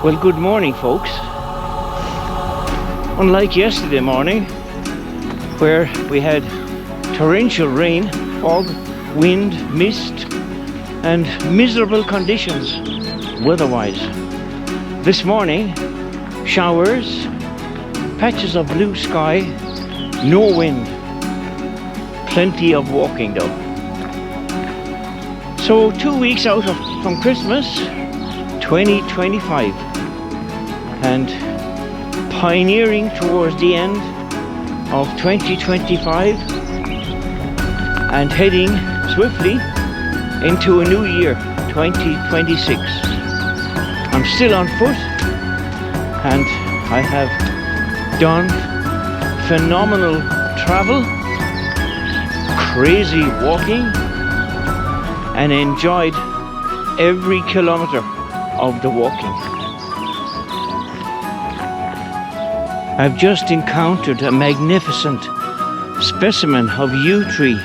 Well, good morning, folks. Unlike yesterday morning, where we had torrential rain, fog, wind, mist, and miserable conditions weather-wise. This morning, showers, patches of blue sky, no wind, plenty of walking though. So 2 weeks out from Christmas, 2025, and pioneering towards the end of 2025 and heading swiftly into a new year, 2026. I'm still on foot and I have done phenomenal travel, crazy walking, and enjoyed every kilometer of the walking. I've just encountered a magnificent specimen of yew tree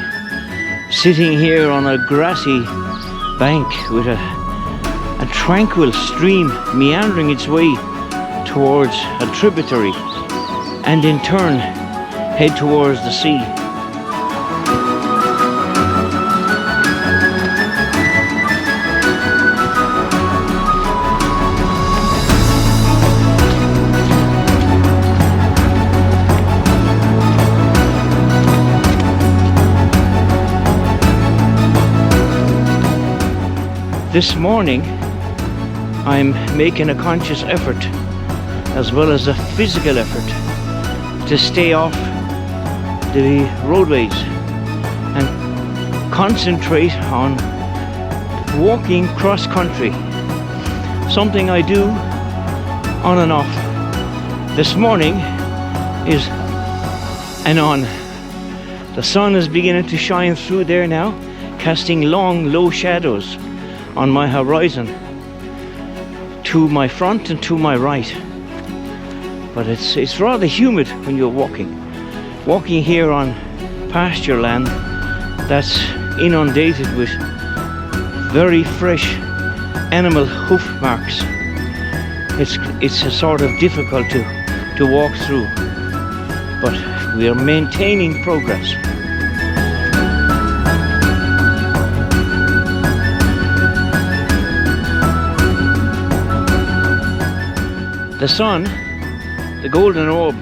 sitting here on a grassy bank with a tranquil stream meandering its way towards a tributary and in turn head towards the sea. This morning, I'm making a conscious effort, as well as a physical effort, to stay off the roadways and concentrate on walking cross country. Something I do on and off. This morning is and on. The sun is beginning to shine through there now, casting long, low shadows on my horizon, to my front and to my right. But it's rather humid when you're walking here on pasture land that's inundated with very fresh animal hoof marks. It's a sort of difficult to walk through, but we are maintaining progress. The sun, the golden orb,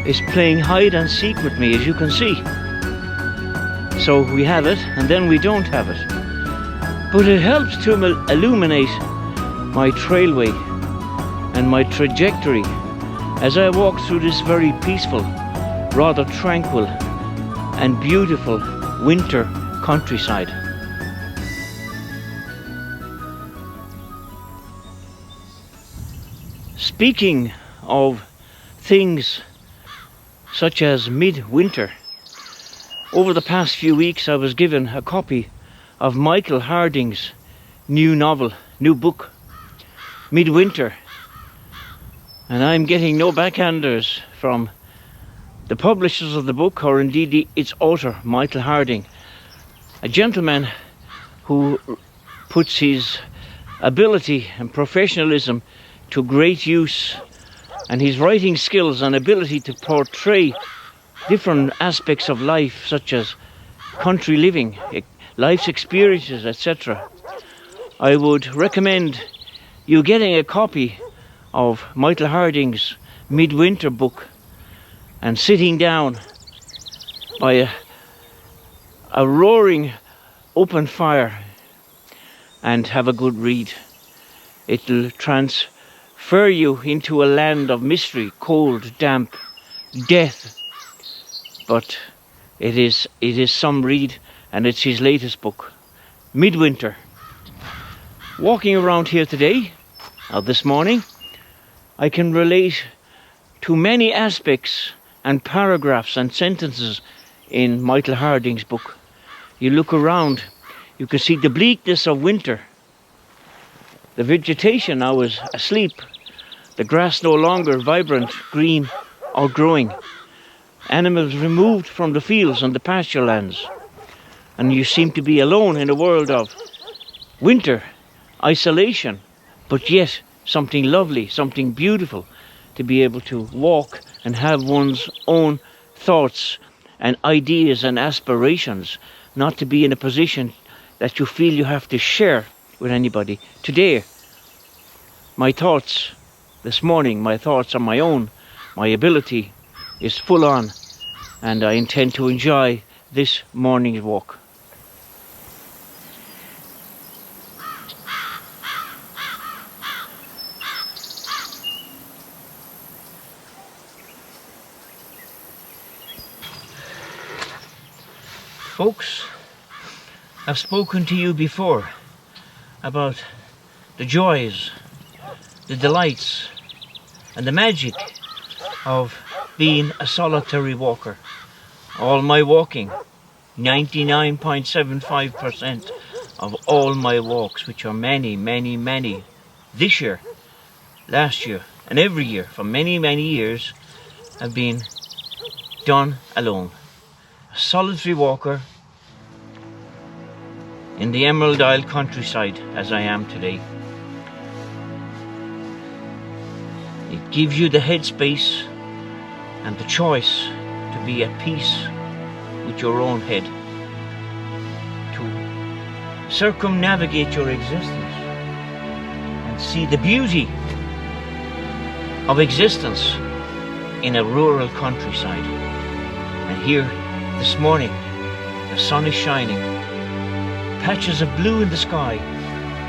is playing hide and seek with me, as you can see. So we have it and then we don't have it. But it helps to illuminate my trailway and my trajectory as I walk through this very peaceful, rather tranquil and beautiful winter countryside. Speaking of things such as midwinter, over the past few weeks I was given a copy of Michael Harding's new book, Midwinter, and I'm getting no backhanders from the publishers of the book, or indeed its author, Michael Harding, a gentleman who puts his ability and professionalism to great use, and his writing skills and ability to portray different aspects of life, such as country living, life's experiences, etc. I would recommend you getting a copy of Michael Harding's Midwinter book and sitting down by a roaring open fire and have a good read. It'll transfer you into a land of mystery, cold, damp, death. But it is some read, and it's his latest book, Midwinter. Walking around here today, this morning, I can relate to many aspects and paragraphs and sentences in Michael Harding's book. You look around, you can see the bleakness of winter. The vegetation now is asleep. The grass no longer vibrant, green or growing. Animals removed from the fields and the pasture lands. And you seem to be alone in a world of winter, isolation, but yet something lovely, something beautiful, to be able to walk and have one's own thoughts and ideas and aspirations, not to be in a position that you feel you have to share with anybody. Today, my thoughts, this morning, my thoughts are my own. My ability is full on, and I intend to enjoy this morning's walk. Folks, I've spoken to you before about the joys, the delights, and the magic of being a solitary walker. All my walking, 99.75% of all my walks, which are many, many, many, this year, last year, and every year for many, many years, have been done alone. A solitary walker in the Emerald Isle countryside, as I am today. It gives you the headspace and the choice to be at peace with your own head, to circumnavigate your existence and see the beauty of existence in a rural countryside. And here this morning, the sun is shining, patches of blue in the sky,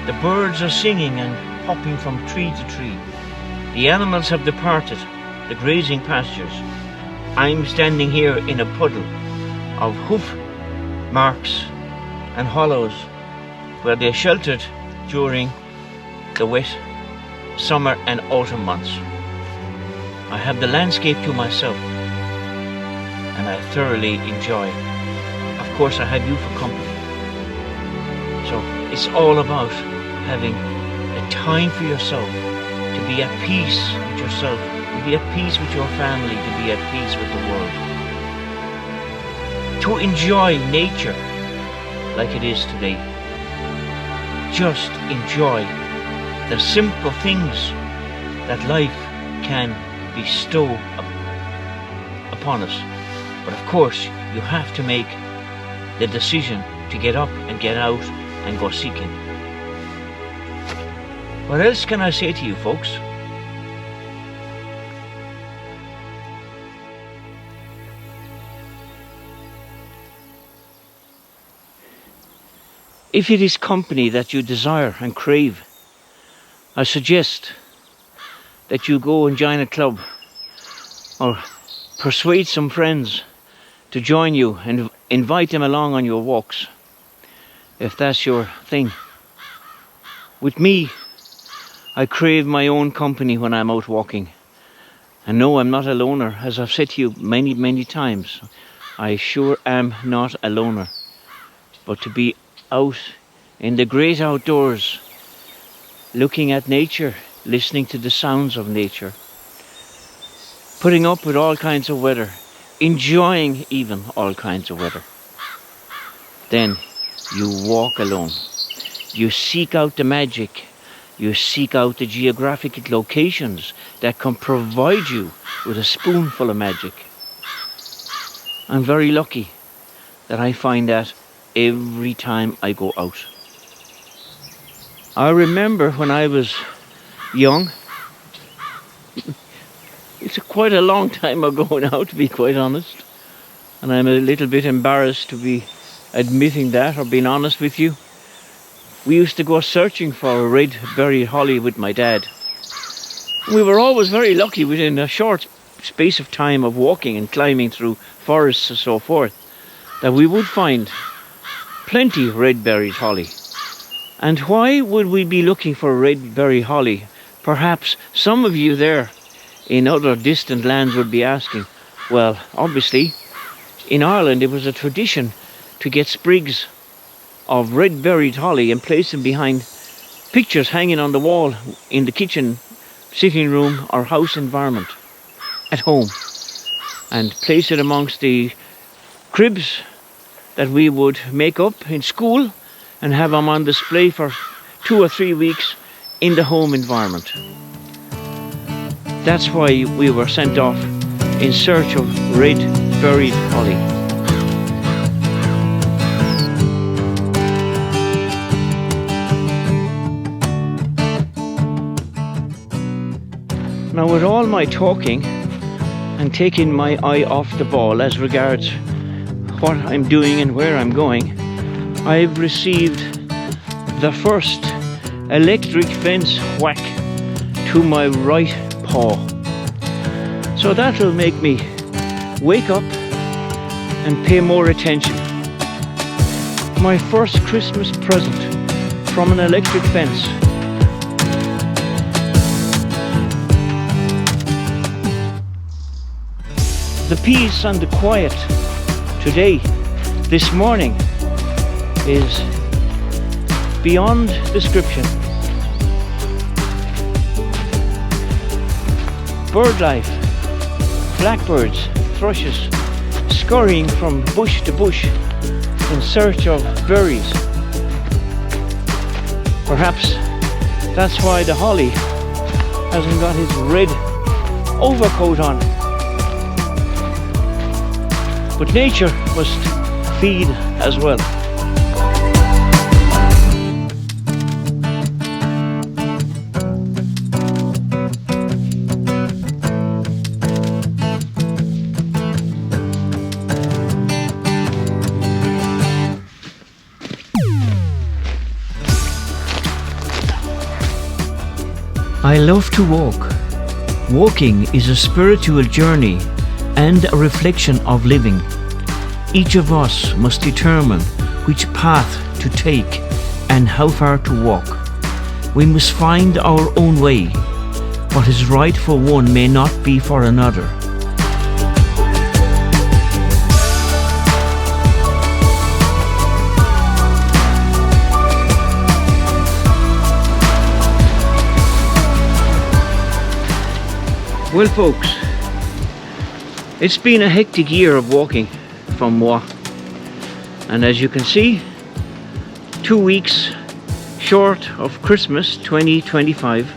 the birds are singing and hopping from tree to tree. The animals have departed the grazing pastures. I'm standing here in a puddle of hoof marks and hollows where they're sheltered during the wet summer and autumn months. I have the landscape to myself, and I thoroughly enjoy. Of course, I have you for company. So it's all about having a time for yourself, to be at peace with yourself, to be at peace with your family, to be at peace with the world. To enjoy nature like it is today. Just enjoy the simple things that life can bestow upon us. But of course, you have to make the decision to get up and get out and go seeking. What else can I say to you, folks? If it is company that you desire and crave, I suggest that you go and join a club or persuade some friends to join you and invite them along on your walks, if that's your thing. With me, I crave my own company when I'm out walking. And no, I'm not a loner. As I've said to you many, many times, I sure am not a loner. But to be out in the great outdoors, looking at nature, listening to the sounds of nature, putting up with all kinds of weather, enjoying even all kinds of weather. Then you walk alone. You seek out the magic. You seek out the geographic locations that can provide you with a spoonful of magic. I'm very lucky that I find that every time I go out. I remember when I was young, it's quite a long time ago now, to be quite honest, and I'm a little bit embarrassed to be admitting that or being honest with you. We used to go searching for red-berried holly with my dad. We were always very lucky within a short space of time of walking and climbing through forests and so forth, that we would find plenty red-berried holly. And why would we be looking for red-berried holly? Perhaps some of you there in other distant lands would be asking. Well, obviously, in Ireland it was a tradition to get sprigs of red-berried holly and place them behind pictures hanging on the wall in the kitchen, sitting room or house environment at home, and place it amongst the cribs that we would make up in school and have them on display for 2 or 3 weeks in the home environment. That's why we were sent off in search of red buried holly. Now, with all my talking and taking my eye off the ball as regards what I'm doing and where I'm going, I've received the first electric fence whack to my right paw. So that will make me wake up and pay more attention. My first Christmas present from an electric fence. The peace and the quiet today, this morning, is beyond description. Bird life, blackbirds, thrushes, scurrying from bush to bush in search of berries. Perhaps that's why the holly hasn't got his red overcoat on. But nature must feed as well. I love to walk. Walking is a spiritual journey and a reflection of living. Each of us must determine which path to take and how far to walk. We must find our own way. What is right for one may not be for another. Well, folks, it's been a hectic year of walking from moi, and as you can see, 2 weeks short of Christmas 2025,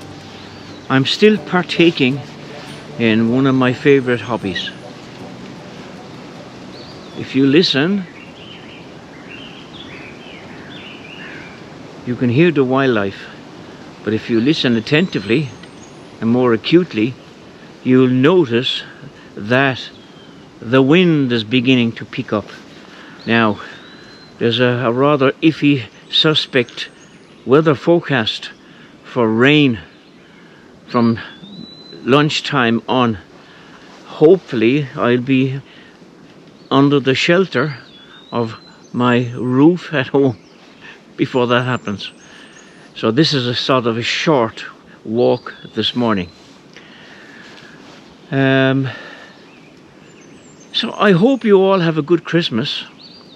I'm still partaking in one of my favorite hobbies. If you listen, you can hear the wildlife, but if you listen attentively and more acutely, you'll notice that the wind is beginning to pick up. Now, there's a rather iffy suspect weather forecast for rain from lunchtime on. Hopefully, I'll be under the shelter of my roof at home before that happens. So this is a sort of a short walk this morning. So I hope you all have a good Christmas.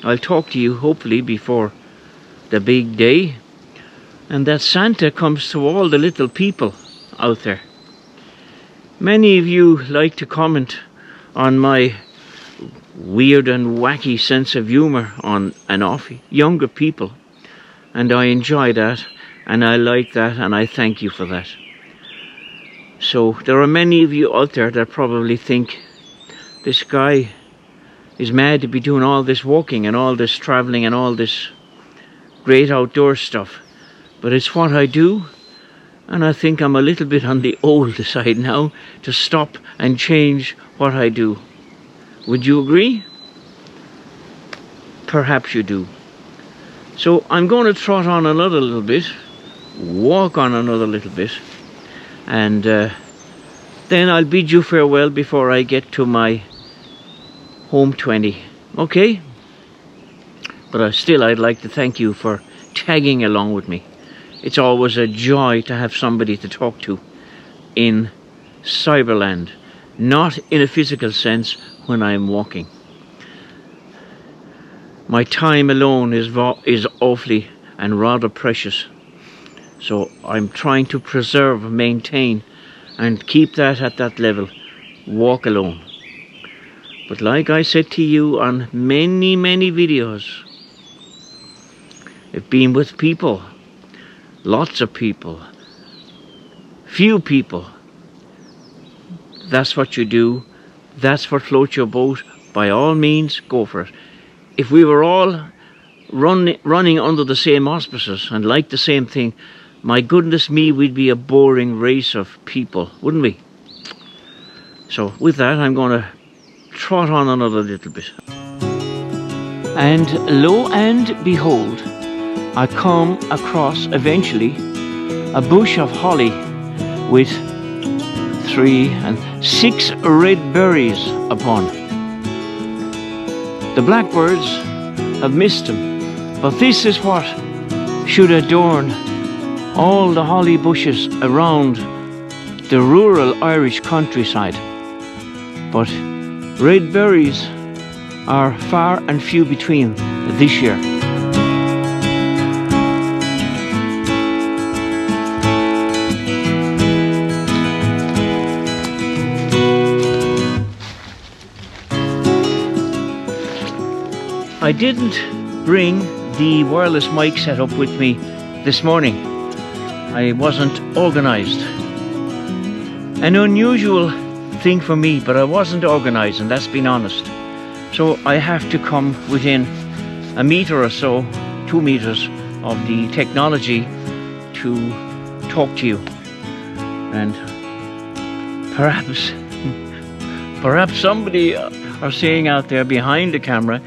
I'll talk to you hopefully before the big day, and that Santa comes to all the little people out there. Many of you like to comment on my weird and wacky sense of humor on and off younger people, and I enjoy that, and I like that, and I thank you for that. So there are many of you out there that probably think this guy is mad to be doing all this walking and all this traveling and all this great outdoor stuff. But it's what I do, and I think I'm a little bit on the old side now to stop and change what I do. Would you agree? Perhaps you do. So I'm going to trot on another little bit, walk on another little bit, and then I'll bid you farewell before I get to my home 20. Okay? But I'd like to thank you for tagging along with me. It's always a joy to have somebody to talk to in Cyberland, not in a physical sense when I'm walking. My time alone is awfully and rather precious. So I'm trying to preserve, maintain, and keep that at that level. Walk alone. But like I said to you on many, many videos, I've been with people, lots of people, few people, that's what you do, that's what floats your boat, by all means go for it. If we were all running under the same auspices and like the same thing, my goodness me, we'd be a boring race of people, wouldn't we? So with that, I'm going to trot on another little bit. And lo and behold, I come across eventually a bush of holly with 3 and 6 red berries upon. The blackbirds have missed them, but this is what should adorn all the holly bushes around the rural Irish countryside. But red berries are far and few between this year. I didn't bring the wireless mic set up with me this morning. I wasn't organized. An unusual thing for me, but I wasn't organized, and that's been honest. So I have to come within a meter or so, 2 meters of the technology to talk to you. And perhaps somebody are saying out there behind the camera,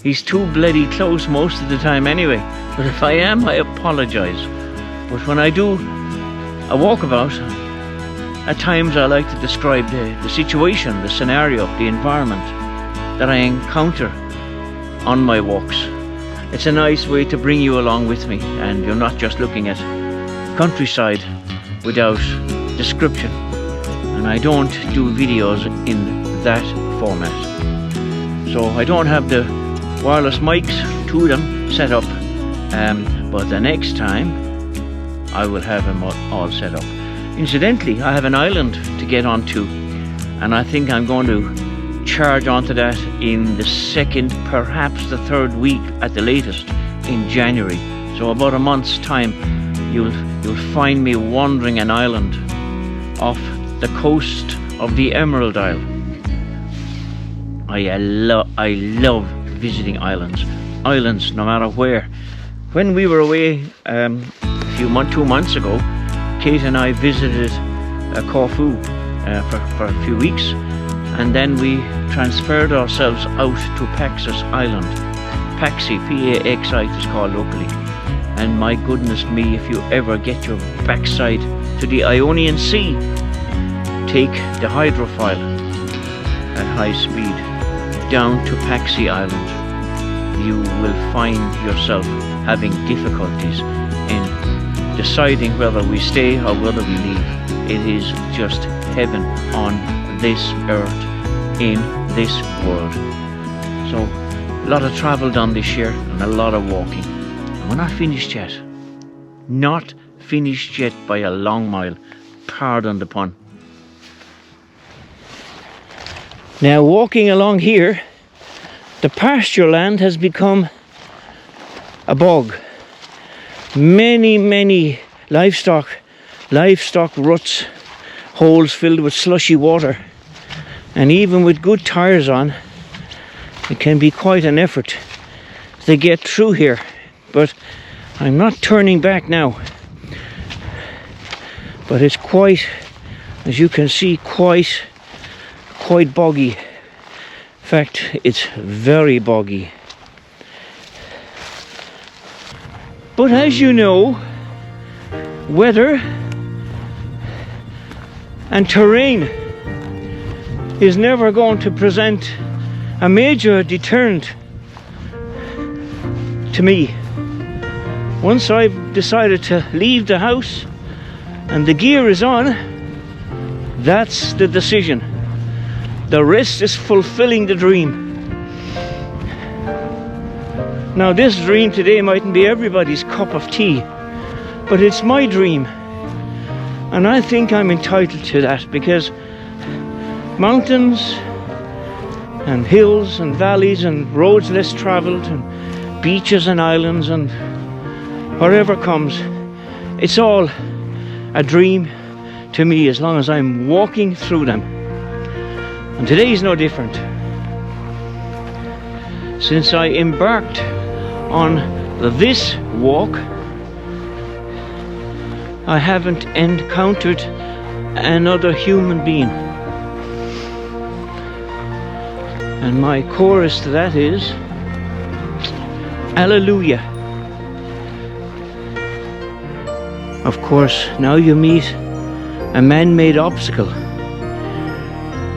he's too bloody close most of the time anyway. But if I am, I apologize. But when I do a walkabout, at times I like to describe the situation, the scenario, the environment that I encounter on my walks. It's a nice way to bring you along with me, and you're not just looking at countryside without description. And I don't do videos in that format. So I don't have the wireless mics to them set up, but the next time I will have them all set up. Incidentally, I have an island to get onto, and I think I'm going to charge onto that in the 2nd, perhaps the 3rd week at the latest in January. So about a month's time, you'll find me wandering an island off the coast of the Emerald Isle. I love visiting islands no matter where. When we were away 2 months ago, Kate and I visited Corfu for a few weeks, and then we transferred ourselves out to Paxos Island. Paxi, P-A-X-I it is called locally. And my goodness me, if you ever get your backside to the Ionian Sea, take the hydrofoil at high speed down to Paxi Island. You will find yourself having difficulties in deciding whether we stay or whether we leave. It is just heaven on this earth, in this world. So a lot of travel done this year and a lot of walking. And we're not finished yet. Not finished yet by a long mile. Pardon the pun. Now walking along here, the pasture land has become a bog. Many livestock ruts, holes filled with slushy water, and even with good tires on, it can be quite an effort to get through here. But I'm not turning back now. But it's quite, as you can see, quite boggy. In fact, it's very boggy. But as you know, weather and terrain is never going to present a major deterrent to me. Once I've decided to leave the house and the gear is on, that's the decision. The rest is fulfilling the dream. Now this dream today mightn't be everybody's cup of tea, but it's my dream. And I think I'm entitled to that, because mountains and hills and valleys and roads less travelled and beaches and islands and whatever comes, it's all a dream to me as long as I'm walking through them. And today is no different. Since I embarked on this walk, I haven't encountered another human being. And my chorus to that is, Hallelujah. Of course, now you meet a man-made obstacle.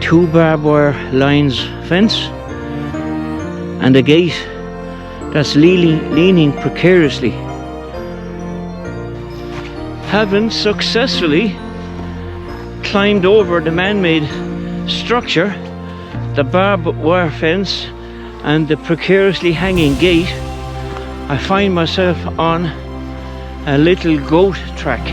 2 barbed wire lines fence and a gate that's leaning precariously. Having successfully climbed over the man-made structure, the barbed wire fence and the precariously hanging gate, I find myself on a little goat track.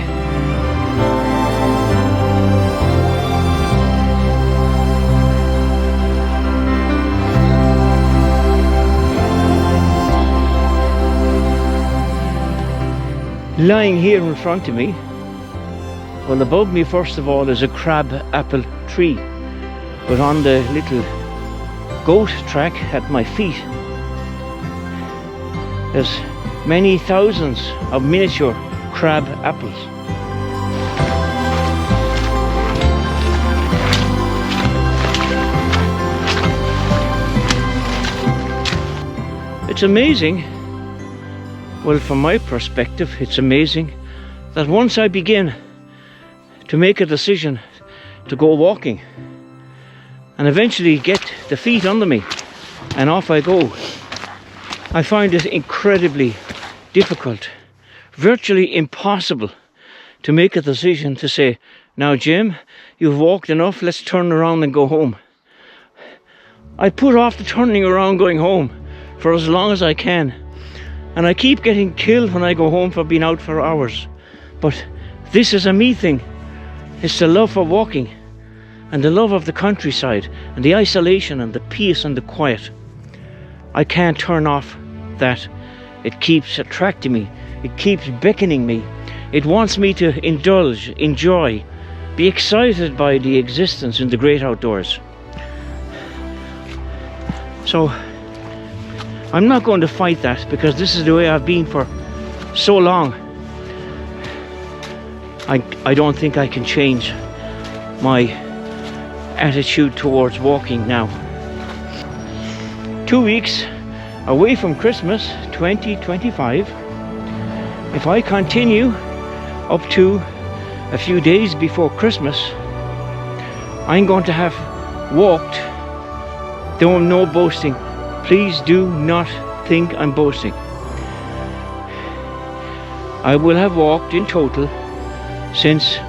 Lying here in front of me, well, above me first of all is a crab apple tree, but on the little goat track at my feet there's many thousands of miniature crab apples. It's amazing, well, from my perspective, it's amazing that once I begin to make a decision to go walking and eventually get the feet under me and off I go, I find it incredibly difficult, virtually impossible, to make a decision to say, now Jim, you've walked enough, let's turn around and go home. I put off the turning around going home for as long as I can, and I keep getting killed when I go home for being out for hours. But this is a me thing. It's the love for walking and the love of the countryside and the isolation and the peace and the quiet. I can't turn off that. It keeps attracting me. It keeps beckoning me. It wants me to indulge, enjoy, be excited by the existence in the great outdoors. So I'm not going to fight that, because this is the way I've been for so long. I don't think I can change my attitude towards walking now. 2 weeks away from Christmas 2025. If I continue up to a few days before Christmas, I'm going to have walked, though no boasting, please do not think I'm boasting, I will have walked in total since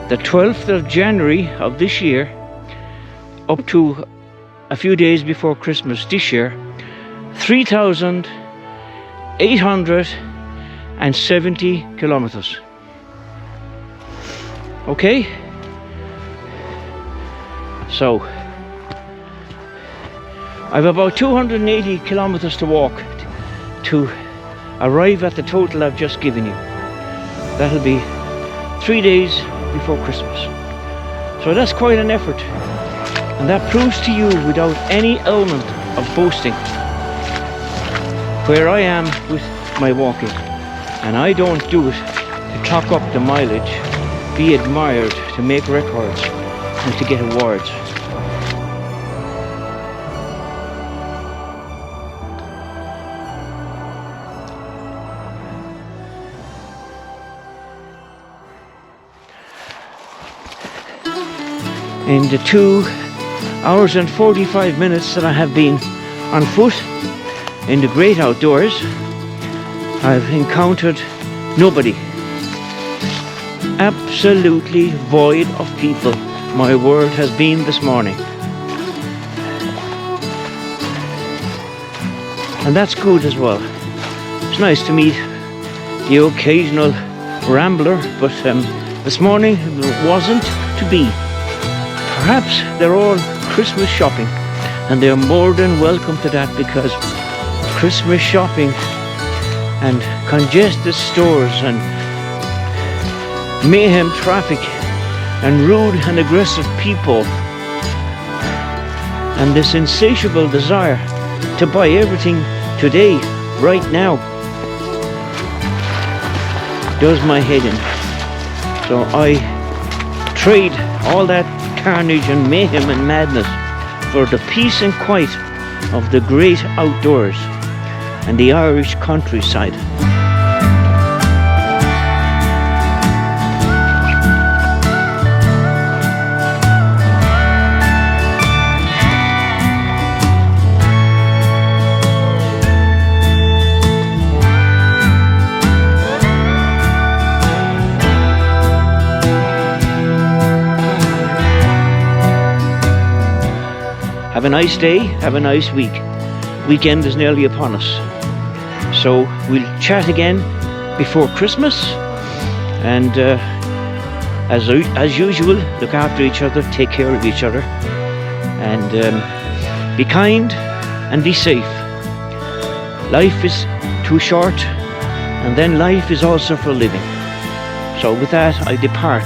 the 12th of January of this year up to a few days before Christmas this year, 3,870 kilometers. Okay? So I've about 280 kilometers to walk to arrive at the total I've just given you. That'll be 3 days before Christmas. So that's quite an effort, and that proves to you, without any element of boasting, where I am with my walking. And I don't do it to clock up the mileage, be admired, to make records and to get awards. In the 2 hours and 45 minutes that I have been on foot in the great outdoors, I've encountered nobody. Absolutely void of people my world has been this morning. And that's good as well. It's nice to meet the occasional rambler, but this morning it wasn't to be. Perhaps they're all Christmas shopping, and they're more than welcome to that, because Christmas shopping and congested stores and mayhem traffic and rude and aggressive people, and this insatiable desire to buy everything today, right now, does my head in. So I trade all that carnage and mayhem and madness for the peace and quiet of the great outdoors and the Irish countryside. Have a nice day, have a nice week. Weekend is nearly upon us. So we'll chat again before Christmas. And as usual, look after each other, take care of each other. And be kind and be safe. Life is too short, and then life is also for living. So with that, I depart.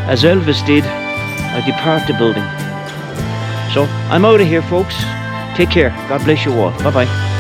As Elvis did, I depart the building. So I'm out of here, folks. Take care. God bless you all. Bye-bye.